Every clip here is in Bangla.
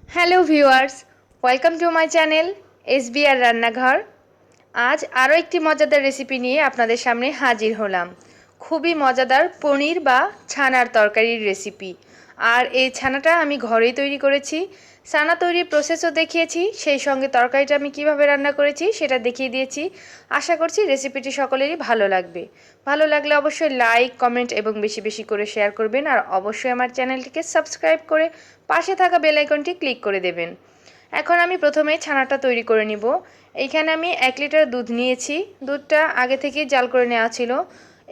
Hello viewers, welcome to my channel SBR রান্নাঘর। আজ আরও একটি মজাদার রেসিপি নিয়ে আপনাদের সামনে হাজির হলাম। খুবই মজাদার পনির বা ছানার তরকারির রেসিপি। আর এই ছানাটা আমি ঘরেই তৈরি করেছি। ছানা তৈরির প্রসেসও দেখিয়েছি, সেই সঙ্গে তরকারিটা আমি কিভাবে রান্না করেছি সেটা দেখিয়ে দিয়েছি। আশা করছি রেসিপিটি সকলেরই ভালো লাগবে। ভালো লাগলে অবশ্যই লাইক, কমেন্ট এবং বেশি বেশি করে শেয়ার করবেন। আর অবশ্যই আমার চ্যানেলটিকে সাবস্ক্রাইব করে পাশে থাকা বেল আইকনটি ক্লিক করে দেবেন। এখন আমি প্রথমে ছানাটা তৈরি করে নিব। এইখানে আমি 1 লিটার দুধ নিয়েছি। দুধটা আগে থেকেই জাল করে নেওয়া ছিল।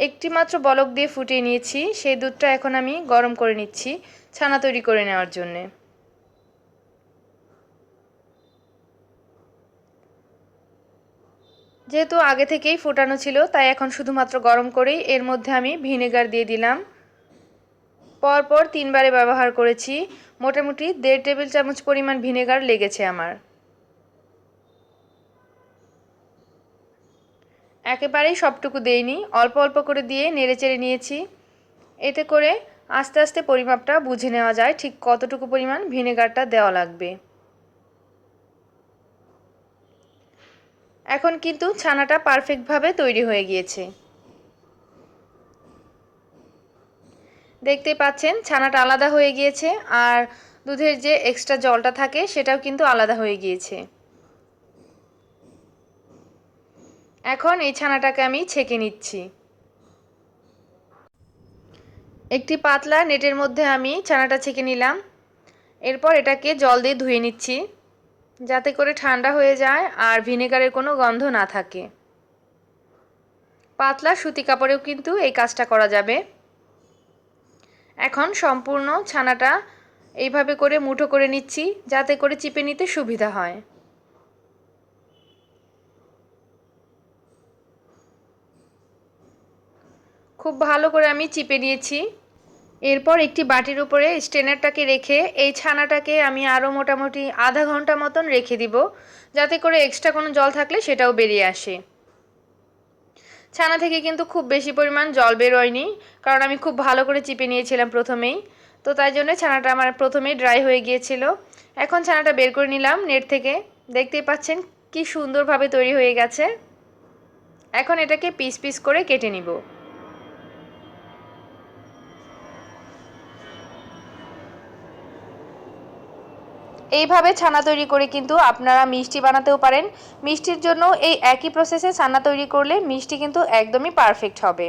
একটি মাত্র বলক দিয়ে ফুটিয়ে নিয়েছি। সেই দুধটা এখন আমি গরম করে নিচ্ছি ছানা তৈরি করে নেওয়ার জন্যে। যেহেতু আগে থেকেই ফোটানো ছিল, তাই এখন শুধুমাত্র গরম করেই এর মধ্যে আমি ভিনেগার দিয়ে দিলাম। পরপর 3 বারে ব্যবহার করেছি। মোটামুটি 1.5 টেবিল চামচ পরিমাণ ভিনেগার লেগেছে আমার। একেবারেই সবটুকু দেইনি, অল্প অল্প করে দিয়ে নেড়েচেড়ে নিয়েছি। এতে করে আস্তে আস্তে পরিমাপটা বুঝে নেওয়া যায় ঠিক কতটুকু পরিমাণ ভিনেগারটা দেওয়া লাগবে। এখন কিন্তু ছানাটা পারফেক্টভাবে তৈরি হয়ে গিয়েছে। দেখতেই পাচ্ছেন ছানাটা আলাদা হয়ে গিয়েছে, আর দুধের যে এক্সট্রা জলটা থাকে সেটাও কিন্তু আলাদা হয়ে গিয়েছে। এখন এই ছানাটাকে আমি ছেঁকে নিচ্ছি। একটি পাতলা নেটের মধ্যে আমি ছানাটা ছেঁকে নিলাম। এরপর এটাকে জল দিয়ে ধুয়ে নিচ্ছি, যাতে করে ঠান্ডা হয়ে যায় আর ভিনেগারের কোনো গন্ধ না থাকে। পাতলা সুতি কাপড়েও কিন্তু এই কাজটা করা যাবে। এখন সম্পূর্ণ ছানাটা এইভাবে করে মুঠো করে নিচ্ছি, যাতে করে চিপে নিতে সুবিধা হয়। খুব ভালো করে আমি চিপে নিয়েছি। এরপর একটি বাটির উপরে স্ট্রেনারটাকে রেখে এই ছানাটাকে আমি আরও মোটামুটি আধা ঘন্টা মতন রেখে দিব, যাতে করে এক্সট্রা কোনো জল থাকলে সেটাও বেরিয়ে আসে। ছানা থেকে কিন্তু খুব বেশি পরিমাণ জল বেরোয়নি, কারণ আমি খুব ভালো করে চিপে নিয়েছিলাম প্রথমেই। তো তাই জন্য ছানাটা আমার প্রথমেই ড্রাই হয়ে গিয়েছিল। এখন ছানাটা বের করে নিলাম নেট থেকে। দেখতেই পাচ্ছেন কি সুন্দরভাবে তৈরি হয়ে গেছে। এখন এটাকে পিস পিস করে কেটে নিব। এইভাবে ছানা তৈরি করে কিন্তু আপনারা মিষ্টি বানাতেও পারেন। মিষ্টির জন্য এই একই প্রসেসে ছানা তৈরি করলে মিষ্টি কিন্তু একদমই পারফেক্ট হবে।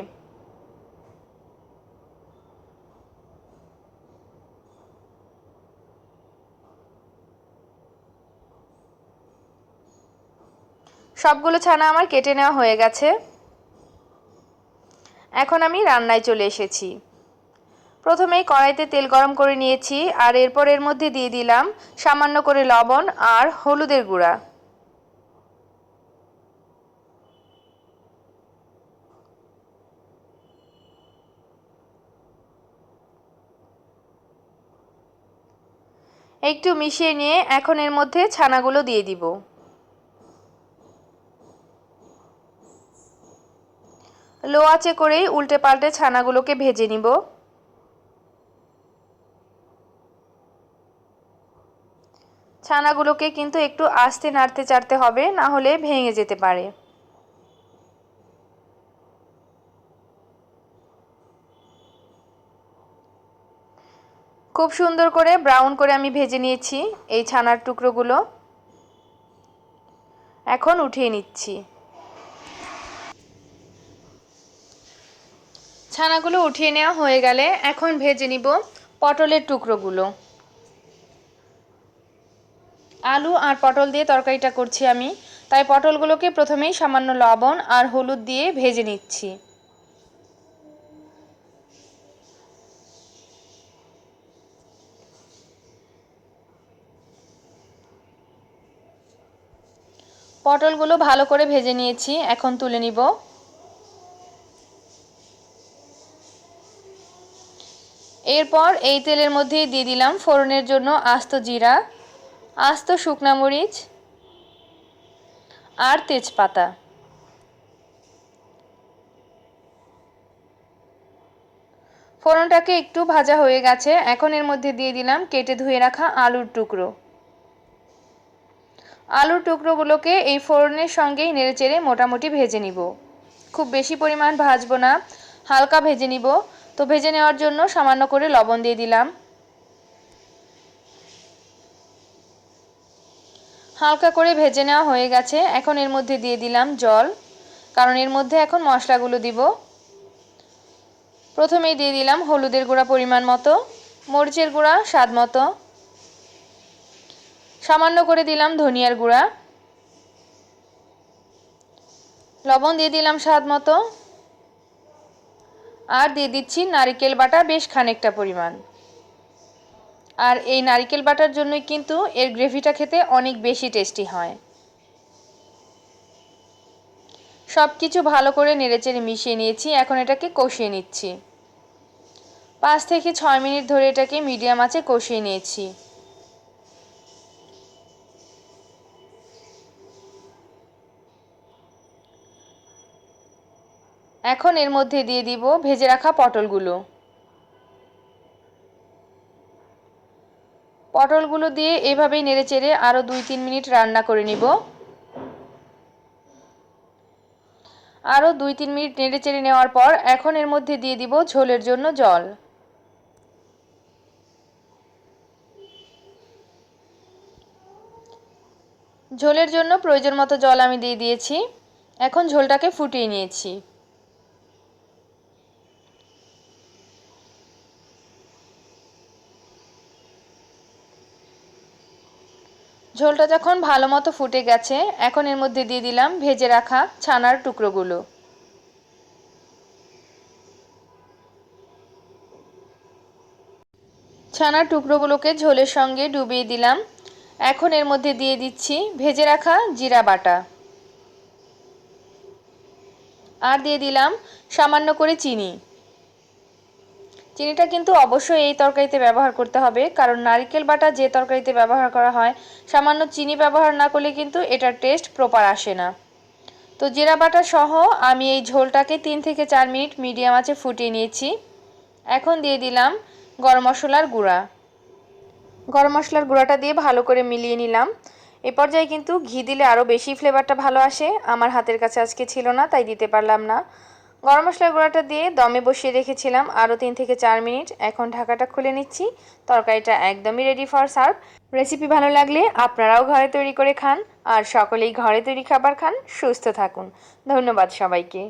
সবগুলো ছানা আমার কেটে নেওয়া হয়ে গেছে। এখন আমি রান্নায় চলে এসেছি। প্রথমেই কড়াইতে তেল গরম করে নিয়েছি, আর এরপর এর মধ্যে দিয়ে দিলাম সামান্য করে লবণ আর হলুদের গুঁড়া। একটু মিশিয়ে নিয়ে এখন এর মধ্যে ছানাগুলো দিয়ে দিব। লো আঁচে করেই উল্টে পাল্টে ছানাগুলোকে ভেজে নিব। ছানাগুলোকে কিন্তু একটু আস্তে নাড়তে চাড়তে হবে, না হলে ভেঙে যেতে পারে। খুব সুন্দর করে ব্রাউন করে আমি ভেজে নিয়েছি এই ছানার টুকরোগুলো। এখন উঠিয়ে নিচ্ছি। ছানাগুলো উঠিয়ে নেওয়া হয়ে গেলে এখন ভেজে নিব পটলের টুকরোগুলো। আলু আর পটল দিয়ে তরকারিটা করছি আমি, তাই পটলগুলোকে প্রথমেই সামান্য লবণ আর হলুদ দিয়ে ভেজে নিচ্ছি। পটলগুলো ভালো করে ভেজে নিয়েছি, এখন তুলে নিব। এরপর এই তেলের মধ্যে দিয়ে দিলাম ফোড়নের জন্য আস্ত জিরা, আস্ত শুকনা মরিচ আর তেজপাতা। ফোড়নটাকে একটু ভাজা হয়ে গেছে, এখন এর মধ্যে দিয়ে দিলাম কেটে ধুয়ে রাখা আলুর টুকরো। আলুর টুকরোগুলোকে এই ফোড়নের সঙ্গেই নেড়েচেড়ে মোটামুটি ভেজে নিব। খুব বেশি পরিমাণ ভাজবো না, হালকা ভেজে নিব। তো ভেজে নেওয়ার জন্য সামান্য করে লবণ দিয়ে দিলাম। হালকা করে ভেজে নেওয়া হয়ে গেছে। এখন এর মধ্যে দিয়ে দিলাম জল, কারণ এর মধ্যে এখন মশলাগুলো দিব। প্রথমেই দিয়ে দিলাম হলুদের গুঁড়া পরিমাণ মতো, মরিচের গুঁড়া স্বাদ মতো, সামান্য করে দিলাম ধনিয়ার গুঁড়া, লবণ দিয়ে দিলাম স্বাদ মতো, আর দিয়ে দিচ্ছি নারকেল বাটা বেশ খানিকটা পরিমাণ। আর এই নারকেল বাটার জন্যই কিন্তু এর গ্রেভিটা খেতে অনেক বেশি টেস্টি হয়। সব কিছু ভালো করে নেড়েচেড়ে মিশিয়ে নিয়েছি। এখন এটাকে কষিয়ে নিচ্ছি। 5 থেকে 6 মিনিট ধরে এটাকে মিডিয়াম আঁচে কষিয়ে নিয়েছি। এখন এর মধ্যে দিয়ে দিব ভেজে রাখা পটলগুলো। পটলগুলো দিয়ে এভাবেই নেড়েচেড়ে আরও 2-3 মিনিট রান্না করে নিব। আরও 2-3 মিনিট নেড়েচেড়ে নেওয়ার পর এখন এর মধ্যে দিয়ে দিব ঝোলের জন্য জল। ঝোলের জন্য প্রয়োজন মতো জল আমি দিয়ে দিয়েছি। এখন ঝোলটাকে ফুটিয়ে নিয়েছি। ঝোলটা যখন ভালো মতো ফুটে গেছে, এখন এর মধ্যে দিয়ে দিলাম ভেজে রাখা ছানার টুকরোগুলো। ছানার টুকরোগুলোকে ঝোলের সঙ্গে ডুবিয়ে দিলাম। এখন এর মধ্যে দিয়ে দিচ্ছি ভেজে রাখা জিরা বাটা, আর দিয়ে দিলাম সামান্য করে চিনি। চিনিটা কিন্তু অবশ্যই এই তরকারিতে ব্যবহার করতে হবে, কারণ নারকেল বাটা যে তরকারিতে ব্যবহার করা হয়, সামান্য চিনি ব্যবহার না করলে কিন্তু এটার টেস্ট প্রপার আসে না। তো জিরা বাটা সহ আমি এই ঝোলটাকে 3 থেকে 4 মিনিট মিডিয়াম আঁচে ফুটিয়ে নিয়েছি। এখন দিয়ে দিলাম গরম মশলার গুঁড়া। গরম মশলার গুঁড়াটা দিয়ে ভালো করে মিলিয়ে নিলাম। এ পর্যায়ে কিন্তু ঘি দিলে আরও বেশি ফ্লেভারটা ভালো আসে। আমার হাতের কাছে আজকে ছিল না, তাই দিতে পারলাম না। গরম মশলার গুঁড়াটা দিয়ে দমে বসিয়ে রেখেছিলাম আরও 3 থেকে 4 মিনিট। এখন ঢাকাটা খুলে নিচ্ছি। তরকারিটা একদমই রেডি ফর সার্ভ। রেসিপি ভালো লাগলে আপনারাও ঘরে তৈরি করে খান, আর সকলেই ঘরে তৈরি খাবার খান, সুস্থ থাকুন। ধন্যবাদ সবাইকে।